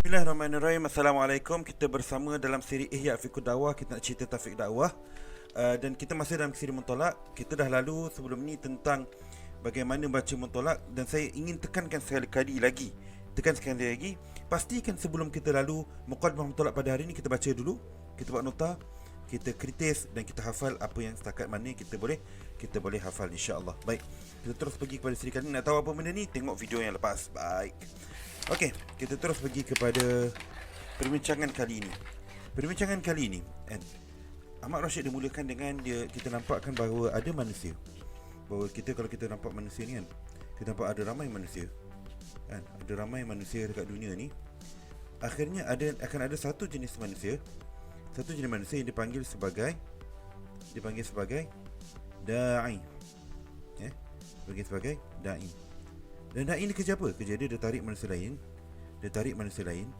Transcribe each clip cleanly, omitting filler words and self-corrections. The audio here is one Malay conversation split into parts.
Bismillahirrahmanirrahim. Assalamualaikum. Kita bersama dalam siri Ihya Fiqh Dakwah. Kita nak cerita tafik dakwah. Dan kita masih dalam siri mentolak. Kita dah lalu sebelum ni tentang bagaimana baca mentolak. Dan saya ingin tekankan sekali lagi. Pastikan sebelum kita lalu muqaddimah mentolak pada hari ni, kita baca dulu. Kita buat nota, kita kritis dan kita hafal apa yang setakat mana kita boleh hafal, insya-Allah. Baik. Kita terus pergi kepada siri kali ni. Nak tahu apa benda ni? Tengok video yang lepas. Baik. Okey, kita terus pergi kepada perbincangan kali ini. Perbincangan kali ini, Ahmad Rashid dimulakan dengan kita nampakkan bahawa ada manusia. Bahawa kalau kita nampak manusia ni kita nampak ada ramai manusia. Ada ramai manusia dekat dunia ni. Akhirnya akan ada satu jenis manusia. Satu jenis manusia yang dipanggil sebagai da'i. Dipanggil sebagai da'i. Dan da'i ni kerja apa? Kerja dia tarik manusia lain. Dia tarik manusia lain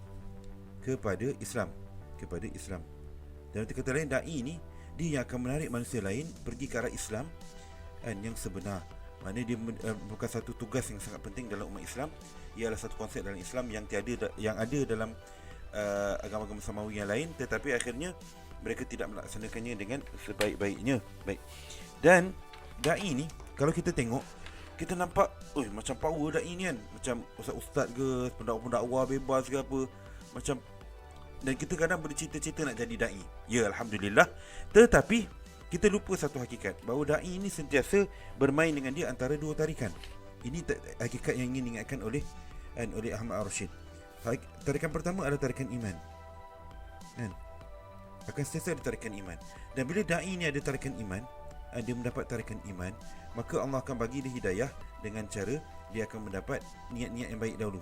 kepada Islam. Dalam kata lain, da'i ni dia yang akan menarik manusia lain pergi ke arah Islam yang sebenar. Maknanya dia bukan satu tugas yang sangat penting dalam umat Islam. Ia adalah satu konsep dalam Islam yang ada dalam agama-agama samawi yang lain, tetapi akhirnya mereka tidak melaksanakannya dengan sebaik-baiknya. Baik. Dan da'i ni kalau kita tengok, kita nampak macam power da'i ni macam ustaz-ustaz ke, pendakwa bebas ke apa, macam. Dan kita kadang bercita-cita nak jadi da'i. Ya, alhamdulillah. Tetapi kita lupa satu hakikat, bahawa da'i ini sentiasa bermain dengan dia antara dua tarikan. Ini hakikat yang ingin diingatkan oleh Ahmad Rashid. Tarikan pertama adalah tarikan iman. Akan sentiasa ada tarikan iman. Dan bila da'i ini ada tarikan iman, dia mendapat tarikan iman, maka Allah akan bagi dia hidayah dengan cara dia akan mendapat niat-niat yang baik dahulu.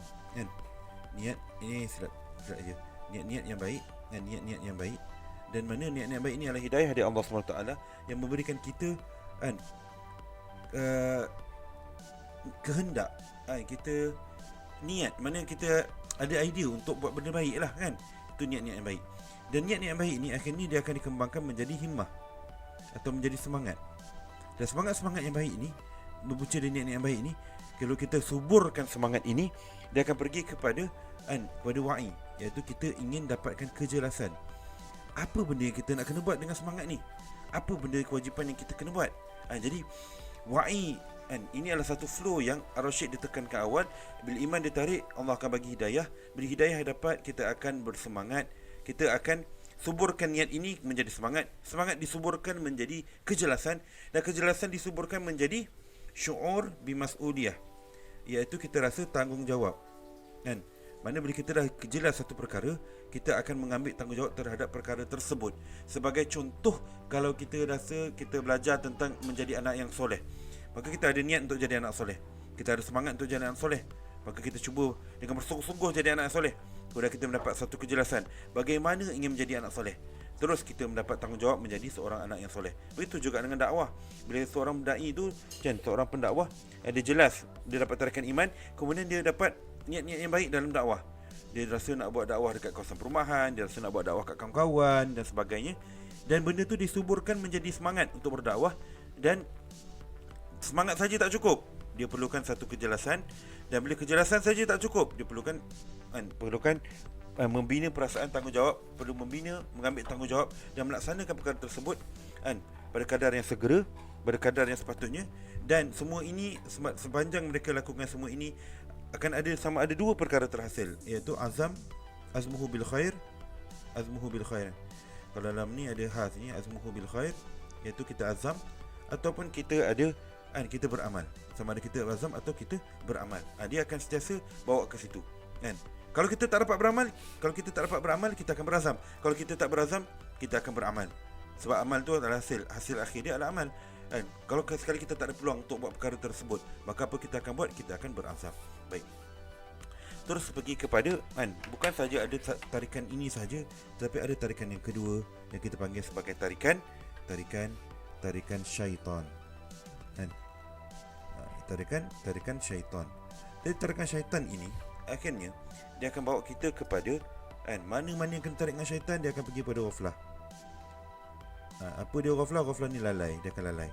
Niat ini silap aja. Niat-niat yang baik, niat-niat yang baik. Dan mana niat-niat baik ini adalah hidayah dari Allah SWT yang memberikan kita kehendak, kita niat, mana kita ada idea untuk buat benda baik lah kan. Itu niat-niat yang baik. Dan niat-niat yang baik ni akhirnya dia akan dikembangkan menjadi himmah atau menjadi semangat. Dan semangat-semangat yang baik ni, berpunca dari niat-niat yang baik ni, kalau kita suburkan semangat ini, dia akan pergi kepada wa'i, iaitu kita ingin dapatkan kejelasan. Apa benda yang kita nak kena buat dengan semangat ni? Apa benda kewajipan yang kita kena buat? Jadi wa'i ini adalah satu flow yang Ar-Rasyid ditekankan awal. Bila iman ditarik, Allah akan bagi hidayah. Bila hidayah dapat, kita akan bersemangat. Kita akan suburkan niat ini menjadi semangat. Semangat disuburkan menjadi kejelasan. Dan kejelasan disuburkan menjadi syu'ur bimas'uliyah, iaitu kita rasa tanggungjawab. Mana bila kita dah jelas satu perkara, kita akan mengambil tanggungjawab terhadap perkara tersebut. Sebagai contoh, kalau kita rasa kita belajar tentang menjadi anak yang soleh, maka kita ada niat untuk jadi anak soleh. Kita ada semangat untuk jadi anak soleh, maka kita cuba dengan bersungguh-sungguh jadi anak soleh. Kemudian kita mendapat satu kejelasan bagaimana ingin menjadi anak soleh. Terus kita mendapat tanggungjawab menjadi seorang anak yang soleh. Begitu juga dengan dakwah. Bila seorang da'i itu, seorang pendakwah, dia jelas, dia dapat tarikan iman, kemudian dia dapat niat-niat yang baik dalam dakwah. Dia rasa nak buat dakwah dekat kawasan perumahan, dia rasa nak buat dakwah kat kawan-kawan dan sebagainya. Dan benda tu disuburkan menjadi semangat untuk berdakwah. Dan semangat saja tak cukup, dia perlukan satu kejelasan. Dan bila kejelasan saja tak cukup, dia perlukan membina perasaan tanggungjawab, perlu mengambil tanggungjawab dan melaksanakan perkara tersebut pada kadar yang segera, pada kadar yang sepatutnya. Dan semua ini, sepanjang mereka lakukan semua ini, akan ada dua perkara terhasil, iaitu azmuhu bil khair. Kalau dalam ni ada ni, azmuhu bil khair, iaitu kita azam ataupun kita ada kita beramal. Sama ada kita azam atau kita beramal. Dia akan sentiasa bawa ke situ. Kalau kita tak dapat beramal, kita akan berazam. Kalau kita tak berazam, kita akan beramal. Sebab amal tu adalah hasil akhir dia adalah amal. Kalau sekali kita tak ada peluang untuk buat perkara tersebut, maka apa kita akan buat? Kita akan berazam. Baik. Terus pergi kepada bukan saja ada tarikan ini saja, tetapi ada tarikan yang kedua yang kita panggil sebagai tarikan syaitan. Tarikan syaitan. Jadi tarikan syaitan ini akhirnya dia akan bawa kita kepada mana-mana yang kena tarik dengan syaitan, dia akan pergi pada ghaflah. Apa dia ghaflah? Ghaflah ni lalai, dia akan lalai.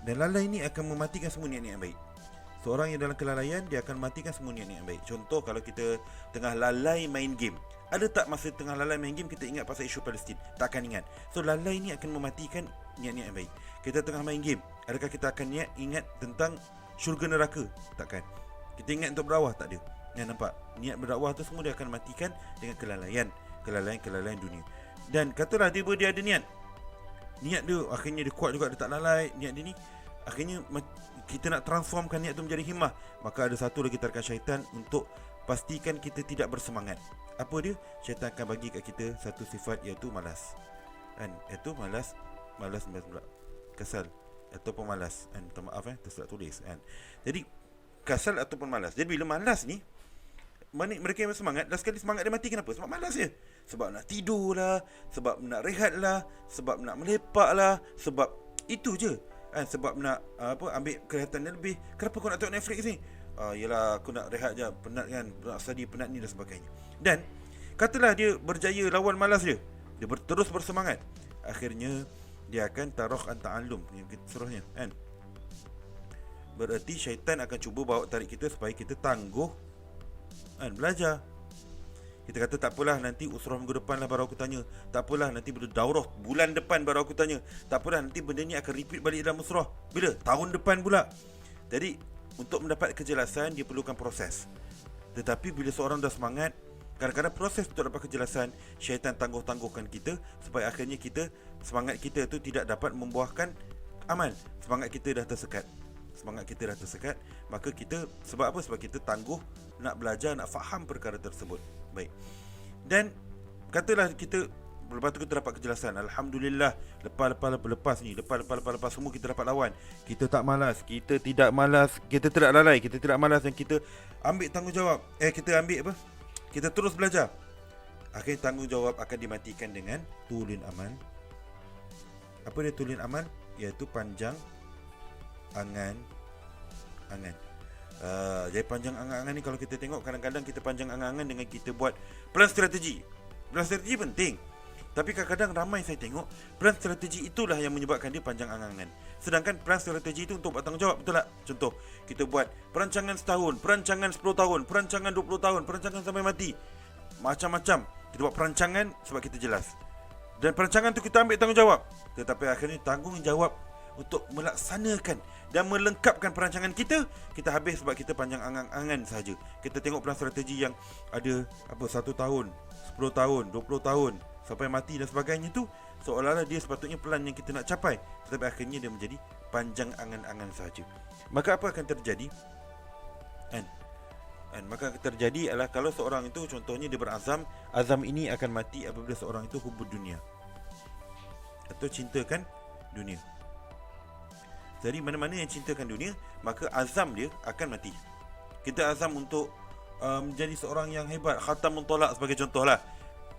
Dan lalai ni akan mematikan semua niat-niat yang baik. Seorang yang dalam kelalaian, dia akan matikan semua niat-niat yang baik. Contoh, kalau kita tengah lalai main game, ada tak masa tengah lalai main game kita ingat pasal isu Palestin? Tak akan ingat. So lalai ni akan mematikan niat-niat yang baik. Kita tengah main game, adakah kita akan ingat tentang syurga neraka? Takkan. Kita ingat untuk berdakwah? Tak ada. Nampak? Niat berdakwah tu semua dia akan matikan dengan kelalaian dunia. Dan katalah dia ada niat dia akhirnya dia kuat juga, dia tak lalai niat dia ni, akhirnya kita nak transformkan niat tu menjadi himmah. Maka ada satu lagi tarikan syaitan untuk pastikan kita tidak bersemangat. Apa dia? Syaitan akan bagi kat kita satu sifat, iaitu malas. Kan? Iaitu malas pula. Kasal ataupun malas. Kan? Minta maaf tersilap tulis kan. Jadi kasal ataupun malas. Jadi bila malas ni, mereka yang bersemangat, dah sekali semangat dia mati. Kenapa? Sebab malas je. Sebab nak tidur lah, sebab nak rehat lah, sebab nak melepak lah, sebab itu je kan? Sebab nak ambil kelihatan dia lebih. Kenapa kau nak tengok Netflix ni? Yelah, aku nak rehat je, penat kan, nak study, penat ni dan sebagainya. Dan katalah dia berjaya lawan malas dia terus bersemangat, akhirnya dia akan taroh ta'allum yang seterusnya kan. Berarti syaitan akan cuba bawa tarik kita supaya kita tangguh kan, belajar. Kita kata tak apalah, nanti usrah minggu depan lah baru aku tanya. Tak apalah, nanti bila daurah bulan depan baru aku tanya. Tak apalah, nanti benda ni akan repeat balik dalam usrah. Bila? Tahun depan pula. Jadi untuk mendapat kejelasan dia perlukan proses. Tetapi bila seorang dah semangat, kadang-kadang proses untuk dapat kejelasan, syaitan tangguh-tangguhkan kita supaya akhirnya semangat kita tu tidak dapat membuahkan amal. Semangat kita dah tersekat. Maka kita, sebab apa? Sebab kita tangguh nak belajar, nak faham perkara tersebut. Baik. Dan katalah kita lepas tu kita dapat kejelasan, alhamdulillah, lepas semua kita dapat lawan. Kita tak malas, kita tidak malas, kita tidak lalai, kita tidak malas, dan kita ambil tanggungjawab. Kita terus belajar. Akhirnya tanggungjawab akan dimatikan dengan tulin amal. Apa dia tulin amal? Iaitu panjang angan. Jadi panjang angan-angan ni, kalau kita tengok, kadang-kadang kita panjang angan-angan dengan kita buat plan strategi. Plan strategi penting, tapi kadang-kadang ramai saya tengok plan strategi itulah yang menyebabkan dia panjang angan-angan. Sedangkan plan strategi itu untuk buat tanggungjawab, betul tak? Contoh, kita buat perancangan setahun, perancangan 10 tahun, perancangan 20 tahun, perancangan sampai mati. Macam-macam. Kita buat perancangan sebab kita jelas. Dan perancangan tu kita ambil tanggungjawab. Tetapi akhirnya tanggungjawab untuk melaksanakan dan melengkapkan perancangan kita habis sebab kita panjang angan-angan saja. Kita tengok plan strategi yang ada 1 tahun, 10 tahun, 20 tahun sampai mati dan sebagainya tu, seolah-olah dia sepatutnya plan yang kita nak capai, tetapi akhirnya dia menjadi panjang angan-angan saja. Maka apa akan terjadi? Maka akan terjadi adalah kalau seorang itu, contohnya dia berazam, azam ini akan mati apabila seorang itu hubud dunia atau cintakan dunia. Jadi mana-mana yang cintakan dunia, maka azam dia akan mati. Kita azam untuk menjadi seorang yang hebat, khatamun tolak sebagai contohlah.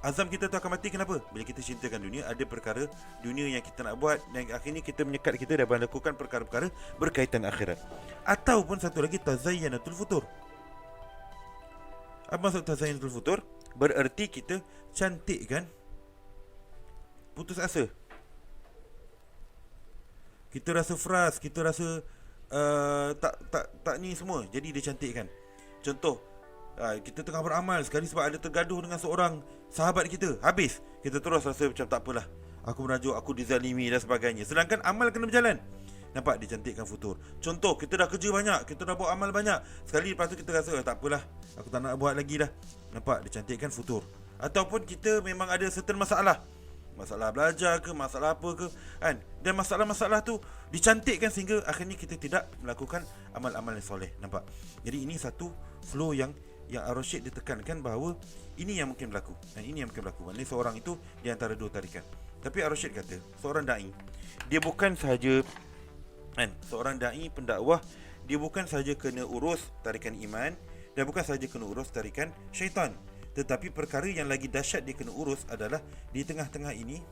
Azam kita tu akan mati. Kenapa? Bila kita cintakan dunia, ada perkara dunia yang kita nak buat, dan akhirnya kita menyekat kita dan melakukan perkara-perkara berkaitan akhirat. Ataupun satu lagi, tazayyanatul futur. Apa maksud tazayyanatul futur? Bererti kita cantikkan putus asa. Kita rasa frust, kita rasa tak ni semua, jadi dia cantikkan. Contoh, kita tengah beramal sekali sebab ada tergaduh dengan seorang sahabat kita, habis kita terus rasa macam tak apalah, aku merajuk, aku dizalimi dan sebagainya. Sedangkan amal kena berjalan. Nampak, dia cantikkan futur. Contoh, kita dah kerja banyak, kita dah buat amal banyak, sekali lepas tu kita rasa tak apalah, aku tak nak buat lagi dah. Nampak, dia cantikkan futur. Ataupun kita memang ada certain masalah belajar ke, masalah apa ke kan, dan masalah-masalah tu dicantikkan sehingga akhirnya kita tidak melakukan amal-amal yang soleh. Nampak? Jadi ini satu flow yang Ar-Rasyid ditekankan bahawa ini yang mungkin berlaku dan ini yang mungkin berlaku. Maksudnya seorang itu di antara dua tarikan. Tapi Ar-Rasyid kata, seorang da'i, dia bukan sahaja seorang da'i pendakwah, dia bukan sahaja kena urus tarikan iman dan bukan sahaja kena urus tarikan syaitan. Tetapi perkara yang lagi dahsyat dia kena urus adalah di tengah-tengah ini.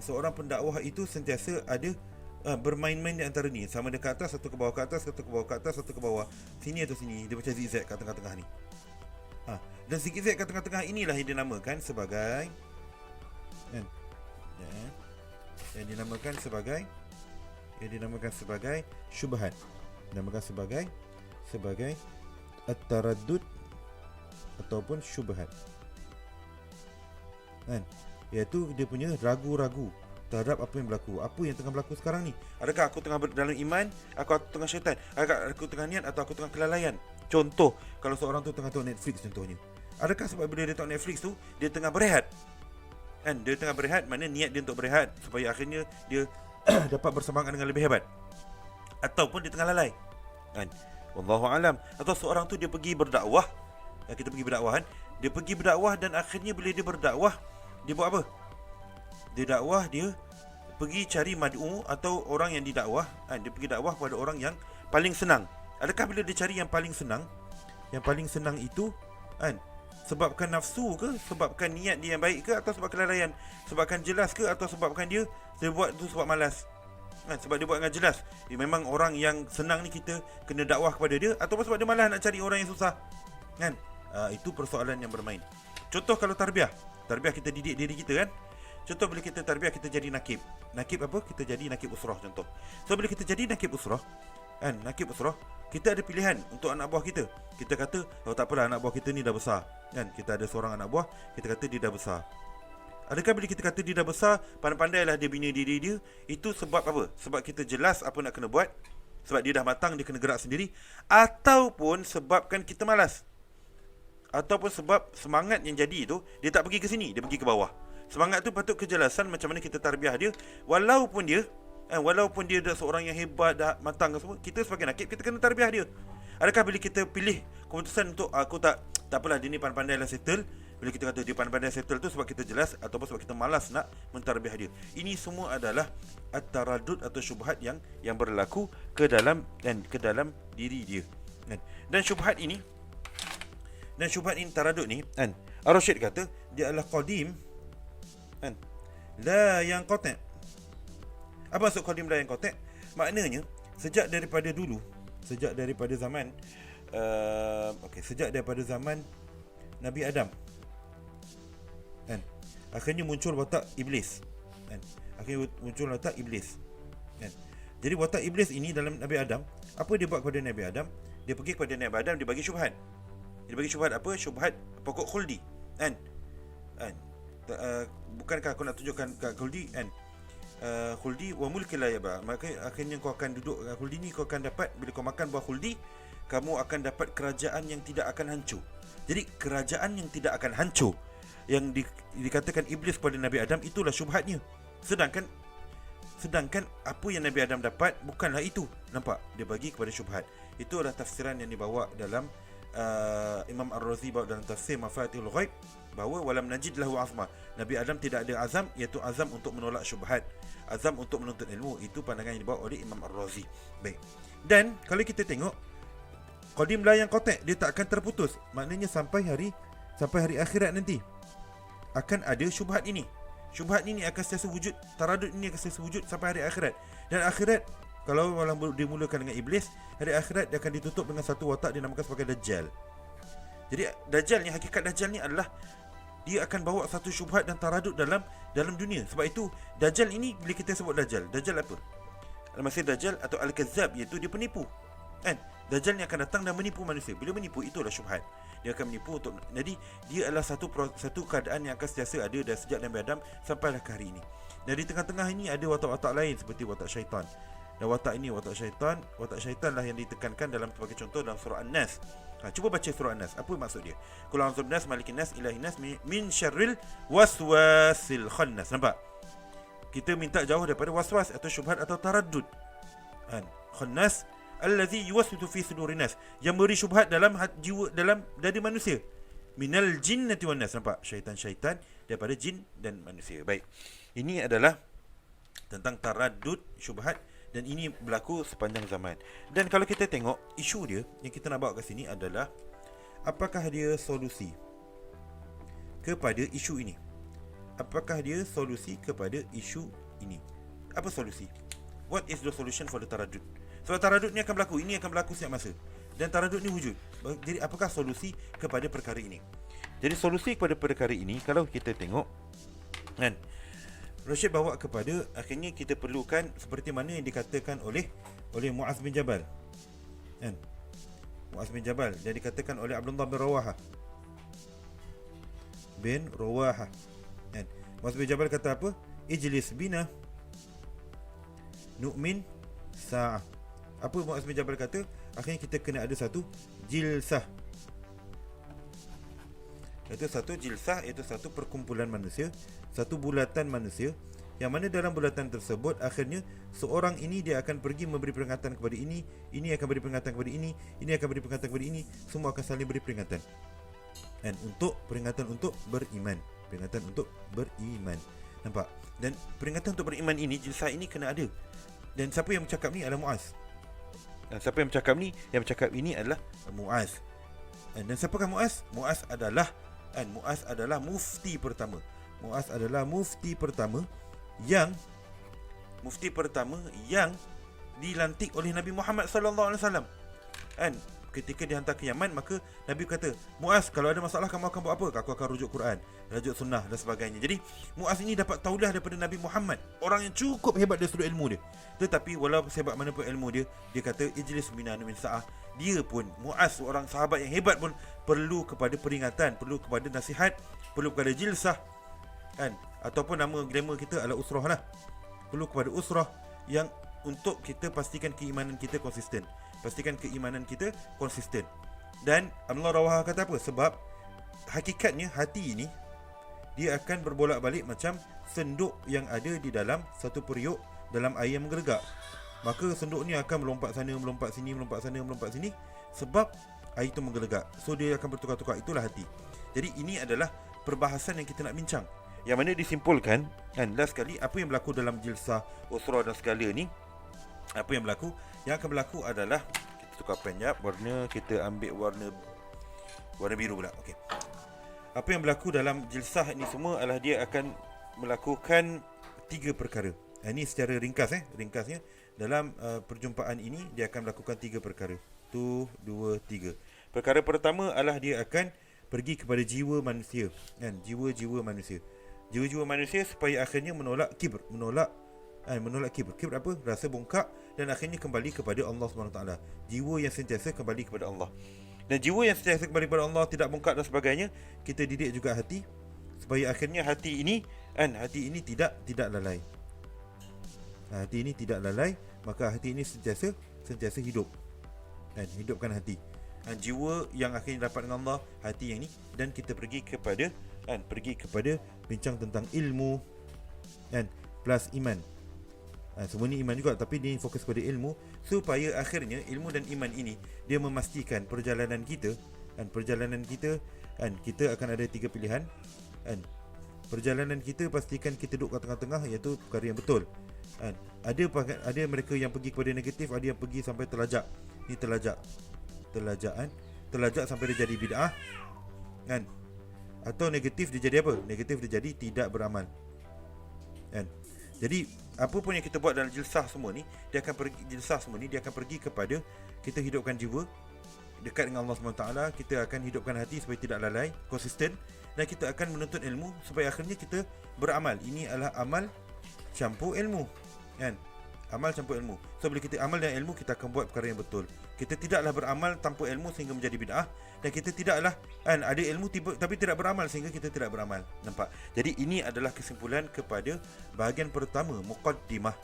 Seorang pendakwah itu sentiasa ada bermain-main di antara ni, sama ada ke atas, satu ke bawah, ke atas, satu ke bawah, ke atas, satu ke bawah, sini atau sini. Dia macam zigzag kat tengah-tengah ni. Dan zigzag kat tengah-tengah inilah yang dinamakan sebagai yang dinamakan sebagai yang dinamakan sebagai syubhat. Dinamakan sebagai at-taraddud ataupun syubhat. Kan? Iaitu dia punya ragu-ragu terhadap apa yang berlaku. Apa yang tengah berlaku sekarang ni? Adakah aku tengah dalam iman? Aku tengah syaitan? Adakah aku tengah niat atau aku tengah kelalaian? Contoh, kalau seorang tu tengah tengok Netflix contohnya. Adakah sebab bila dia tengok Netflix tu, dia tengah berehat? Kan? Dia tengah berehat, mana niat dia untuk berehat supaya akhirnya dia dapat bersemangat dengan lebih hebat. Ataupun dia tengah lalai. Kan? Wallahu alam. Atau seorang tu dia pergi berdakwah. Kita pergi berdakwah kan? Dia pergi berdakwah dan akhirnya bila dia berdakwah, dia buat apa? Dia dakwah, dia pergi cari mad'u atau orang yang didakwah. Dia pergi dakwah pada orang yang paling senang. Adakah bila dia cari yang paling senang? Yang paling senang itu sebabkan nafsu ke? Sebabkan niat dia yang baik ke? Atau sebab kelalaian? Sebabkan jelas ke? Atau sebabkan dia buat tu sebab malas? Sebab dia buat dengan jelas. Memang orang yang senang ni kita kena dakwah kepada dia, ataupun sebab dia malas nak cari orang yang susah. Kan? Itu persoalan yang bermain. Contoh kalau tarbiyah kita didik diri kita kan. Contoh bila kita tarbiyah kita jadi nakib. Nakib apa? Kita jadi nakib usrah contoh. So bila kita jadi nakib usrah, nakib usrah, kita ada pilihan untuk anak buah kita. Kita kata, oh tak apalah, anak buah kita ni dah besar. Kan? Kita ada seorang anak buah, kita kata dia dah besar. Adakah bila kita kata dia dah besar, pandai-pandailah dia bina diri dia? Itu sebab apa? Sebab kita jelas apa nak kena buat. Sebab dia dah matang, dia kena gerak sendiri. Ataupun sebabkan kita malas. Ataupun sebab semangat yang jadi tu, dia tak pergi ke sini, dia pergi ke bawah. Semangat tu patut kejelasan macam mana kita tarbiyah dia. Walaupun dia dah seorang yang hebat, dah matang semua, kita sebagai nakib, kita kena tarbiyah dia. Adakah bila kita pilih keputusan untuk aku tak apalah, dia ni pandai-pandai lah settle. Bila kita kata dia pandai-pandai settle tu sebab kita jelas ataupun sebab kita malas nak mentarbiah dia. Ini semua adalah at-taraddud atau syubhat yang berlaku ke dalam diri dia. Dan syubhat ini taraddud ni Ar-Rasyid kata dia adalah qadim la yanqati'. Apa maksud qadim la yanqati'? Maknanya sejak daripada zaman Nabi Adam akhirnya muncul watak iblis. Jadi watak iblis ini dalam Nabi Adam, apa dia buat kepada Nabi Adam? Dia pergi kepada Nabi Adam, dia bagi syubhat. Dia bagi syubhat apa? Syubhat pokok khuldi. Bukankah aku nak tunjukkan kat khuldi khuldi wa mulki la yaba. Maka akhirnya kau akan duduk khuldi ni, kau akan dapat, bila kau makan buah khuldi, kamu akan dapat kerajaan yang tidak akan hancur. Jadi kerajaan yang tidak akan hancur yang dikatakan iblis kepada Nabi Adam, itulah syubhatnya. Sedangkan apa yang Nabi Adam dapat bukanlah itu. Nampak? Dia bagi kepada syubhat. Itu adalah tafsiran yang dibawa dalam Imam Ar-Razi bawa dalam tafsir Mafatihul Ghaib, bahawa walam najid lahu azma. Nabi Adam tidak ada azam, iaitu azam untuk menolak syubhat, azam untuk menuntut ilmu. Itu pandangan yang dibawa oleh Imam Ar-Razi. Baik. Dan kalau kita tengok qadim la yang qati', dia tak akan terputus. Maknanya sampai hari akhirat nanti akan ada syubhat ini. Syubhat ini akan sentiasa wujud, taraddud ini akan sentiasa wujud sampai hari akhirat. Dan akhirat, kalau malam dimulakan dengan iblis, hari akhirat dia akan ditutup dengan satu watak dinamakan sebagai Dajjal. Jadi Dajjal ni, hakikat Dajjal ni adalah dia akan bawa satu syubhat dan taraddud dalam dunia. Sebab itu Dajjal ini, bila kita sebut Dajjal apa? Al-Masih Dajjal atau Al-Kazzab, iaitu dia penipu. Dajjal ni akan datang dan menipu manusia. Bila menipu, itulah syubhat. Dia akan menipu untuk, jadi dia adalah satu keadaan yang akan sentiasa ada dari sejak Nabi Adam sampailah ke hari ini. Dan di tengah-tengah ini ada watak-watak lain seperti watak syaitan. Dan watak syaitan lah yang ditekankan dalam sebagai contoh dalam surah An-Nas. Cuba baca surah An-Nas. Apa maksud dia? Qul a'udzu binnas malikin nas ilahin nas min syarril waswasil khannas. Nampak? Kita minta jauh daripada waswas atau syubhat atau taraddud. Khannas allazi yuwaswisu fi sudurin nas, yang beri syubhat dalam jiwa, dalam dada manusia. Minal jinnati wan nas. Nampak? Syaitan-syaitan daripada jin dan manusia. Baik. Ini adalah tentang taraddud, syubhat, dan ini berlaku sepanjang zaman. Dan kalau kita tengok isu dia yang kita nak bawa ke sini adalah apakah dia solusi kepada isu ini? Apakah dia solusi kepada isu ini? Apa solusi? What is the solution for the taraddud? Sebab taraddud ni akan berlaku, ini akan berlaku setiap masa. Dan taraddud ni wujud. Jadi apakah solusi kepada perkara ini? Jadi solusi kepada perkara ini, kalau kita tengok kan, Rasyid bawa kepada akhirnya kita perlukan seperti mana yang dikatakan oleh Muaz bin Jabal, kan? Muaz bin Jabal, dia dikatakan oleh Abdullah bin Rawaha, kan? Muaz bin Jabal kata apa? Ijlis bina nu'min sa'ah. Apa Muaz bin Jabal kata? Akhirnya kita kena ada satu jilsah. Itu satu jilsah, iaitu satu perkumpulan manusia, satu bulatan manusia, yang mana dalam bulatan tersebut akhirnya seorang ini dia akan pergi memberi peringatan kepada ini akan beri peringatan kepada ini akan beri peringatan kepada ini, semua akan saling beri peringatan. Dan peringatan untuk beriman. Nampak? Dan peringatan untuk beriman ini, jilsah ini kena ada. Dan siapa yang bercakap ni adalah Muaz. Dan siapa yang bercakap ni? Yang bercakap ini adalah Muaz. Dan siapakah Muaz? Muaz adalah mufti pertama. Muaz adalah mufti pertama yang dilantik oleh Nabi Muhammad sallallahu alaihi wasallam. Kan ketika dihantar ke Yaman, maka Nabi kata, Muaz, kalau ada masalah kamu akan buat apa? Aku akan rujuk Quran, rujuk sunnah dan sebagainya. Jadi Muaz ini dapat tauliah daripada Nabi Muhammad, orang yang cukup hebat dari sudut ilmu dia. Tetapi walau sehebat mana pun ilmu dia, dia kata ijlis minan min sa'ah. Dia pun, Muaz, seorang sahabat yang hebat pun, perlu kepada peringatan, perlu kepada nasihat, perlu kepada jilsah, kan? Ataupun nama glamour kita adalah usrah lah. Perlu kepada usrah yang untuk kita pastikan keimanan kita konsisten. Dan Abdullah Rawaha kata apa? Sebab hakikatnya hati ini dia akan berbolak-balik macam senduk yang ada di dalam satu periuk dalam air yang menggelegak. Maka senduk ni akan melompat sana, melompat sini, melompat sana, melompat sini, sebab air itu menggelegak. So dia akan bertukar-tukar. Itulah hati. Jadi ini adalah perbahasan yang kita nak bincang, yang mana disimpulkan, kan, last sekali apa yang berlaku dalam jilsah, usrah dan segala ni. Apa yang berlaku? Yang akan berlaku adalah, kita tukar pen jap, warna kita ambil warna biru pula. Okey. Apa yang berlaku dalam jilsah ni semua adalah dia akan melakukan 3 perkara. Ini secara ringkasnya dalam perjumpaan ini dia akan melakukan 3 perkara. 1, 2, 3. Perkara pertama adalah dia akan pergi kepada jiwa manusia, kan? Jiwa-jiwa manusia supaya akhirnya menolak kibr, menolak kibr. Kibr apa? Rasa bongkak, dan akhirnya kembali kepada Allah SWT. Jiwa yang sentiasa kembali kepada Allah. Dan jiwa yang sentiasa kembali kepada Allah, tidak bongkak dan sebagainya, kita didik juga hati supaya akhirnya hati ini tidak lalai. Hati ini tidak lalai, maka hati ini sentiasa hidup. Dan hidupkan hati. Jiwa yang akhirnya dapat dengan Allah, hati yang ini, dan kita pergi kepada bincang tentang ilmu, kan, plus iman. Semua ni iman juga, tapi dia fokus pada ilmu, supaya akhirnya ilmu dan iman ini dia memastikan perjalanan kita, kita akan ada 3 pilihan, kan. Perjalanan kita pastikan kita duduk kat tengah-tengah, iaitu perkara yang betul, kan. Ada mereka yang pergi kepada negatif, ada yang pergi sampai telajak. Ni telajak sampai dia jadi bid'ah, kan. Atau negatif dia jadi apa? Negatif dia jadi tidak beramal, kan. Jadi apa pun yang kita buat dalam jilsah semua ni, dia akan pergi kepada kita hidupkan jiwa dekat dengan Allah SWT. Kita akan hidupkan hati supaya tidak lalai, konsisten, dan kita akan menuntut ilmu supaya akhirnya kita beramal. Ini adalah amal campur ilmu, kan. Amal campur ilmu. So bila kita amal dan ilmu, kita akan buat perkara yang betul. Kita tidaklah beramal tanpa ilmu sehingga menjadi bid'ah, dan kita tidaklah ada ilmu tapi tidak beramal sehingga kita tidak beramal. Nampak? Jadi ini adalah kesimpulan kepada bahagian pertama, muqaddimah.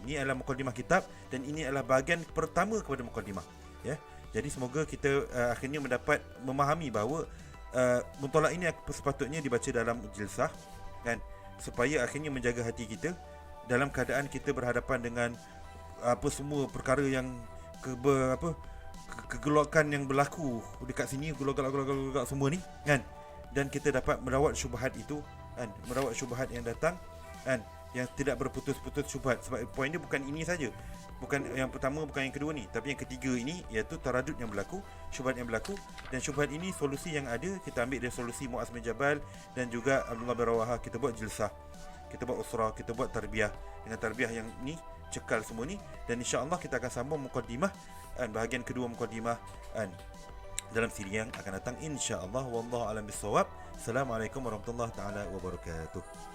Ini adalah muqaddimah kitab, dan ini adalah bahagian pertama kepada muqaddimah, ya. Jadi semoga kita akhirnya mendapat memahami bahawa mutolak ini sepatutnya dibaca dalam jilsah, kan, supaya akhirnya menjaga hati kita dalam keadaan kita berhadapan dengan semua perkara yang kegelakan yang berlaku dekat sini, gelak semua ni, kan. Dan kita dapat merawat syubhat itu, kan, merawat syubhat yang datang, kan, yang tidak berputus-putus syubhat. Sebab poin dia bukan ini saja, bukan yang pertama, bukan yang kedua ni, tapi yang ketiga ini, iaitu taradud yang berlaku, syubhat yang berlaku. Dan syubhat ini solusi yang ada kita ambil dari solusi Muaz bin Jabal dan juga Abdullah bin Rawaha. Kita buat jilsah, kita buat usrah, kita buat tarbiyah. Dengan tarbiyah yang ni, cekal semua ni. Dan insya-Allah kita akan sambung muqaddimah, bahagian kedua muqaddimah dalam siri yang akan datang insya-Allah. Wallahu a'lam bissawab. Assalamualaikum warahmatullahi taala wabarakatuh.